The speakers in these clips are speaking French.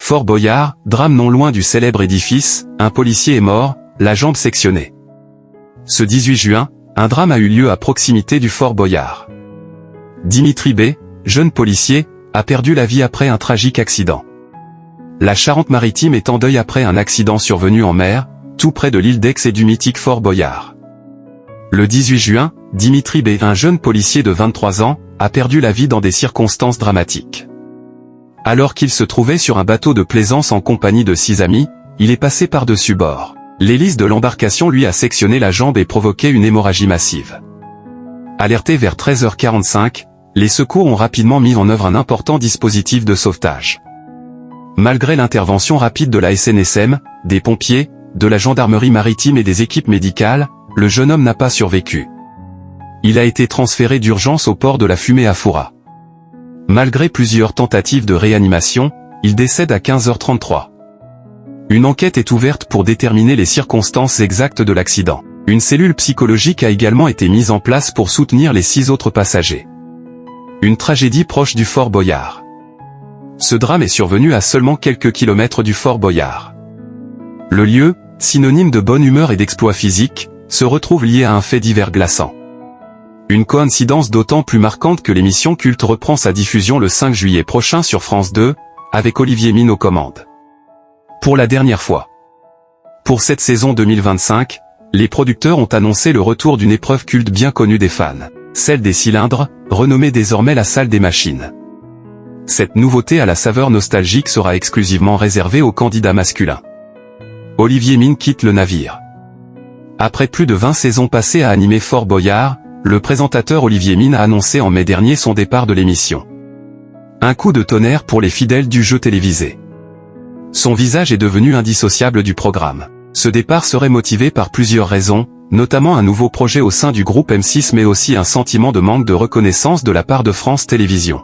Fort Boyard, drame non loin du célèbre édifice, un policier est mort, la jambe sectionnée. Ce 18 juin, un drame a eu lieu à proximité du Fort Boyard. Dimitri B., jeune policier, a perdu la vie après un tragique accident. La Charente-Maritime est en deuil après un accident survenu en mer, tout près de l'île d'Aix et du mythique Fort Boyard. Le 18 juin, Dimitri B., un jeune policier de 23 ans, a perdu la vie dans des circonstances dramatiques. Alors qu'il se trouvait sur un bateau de plaisance en compagnie de 6 amis, il est passé par-dessus bord. L'hélice de l'embarcation lui a sectionné la jambe et provoqué une hémorragie massive. Alerté vers 13h45, les secours ont rapidement mis en œuvre un important dispositif de sauvetage. Malgré l'intervention rapide de la SNSM, des pompiers, de la gendarmerie maritime et des équipes médicales, le jeune homme n'a pas survécu. Il a été transféré d'urgence au port de la Fumée à Foura. Malgré plusieurs tentatives de réanimation, il décède à 15h33. Une enquête est ouverte pour déterminer les circonstances exactes de l'accident. Une cellule psychologique a également été mise en place pour soutenir les 6 autres passagers. Une tragédie proche du Fort Boyard. Ce drame est survenu à seulement quelques kilomètres du Fort Boyard. Le lieu, synonyme de bonne humeur et d'exploit physique, se retrouve lié à un fait divers glaçant. Une coïncidence d'autant plus marquante que l'émission culte reprend sa diffusion le 5 juillet prochain sur France 2, avec Olivier Mine aux commandes. Pour la dernière fois. Pour cette saison 2025, les producteurs ont annoncé le retour d'une épreuve culte bien connue des fans, celle des cylindres, renommée désormais la salle des machines. Cette nouveauté à la saveur nostalgique sera exclusivement réservée aux candidats masculins. Olivier Mine quitte le navire. Après plus de 20 saisons passées à animer Fort Boyard, le présentateur Olivier Mine a annoncé en mai dernier son départ de l'émission. Un coup de tonnerre pour les fidèles du jeu télévisé. Son visage est devenu indissociable du programme. Ce départ serait motivé par plusieurs raisons, notamment un nouveau projet au sein du groupe M6 mais aussi un sentiment de manque de reconnaissance de la part de France Télévisions.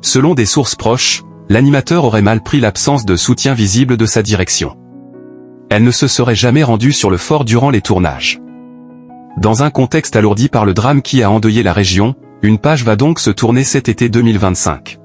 Selon des sources proches, l'animateur aurait mal pris l'absence de soutien visible de sa direction. Elle ne se serait jamais rendue sur le fort durant les tournages. Dans un contexte alourdi par le drame qui a endeuillé la région, une page va donc se tourner cet été 2025.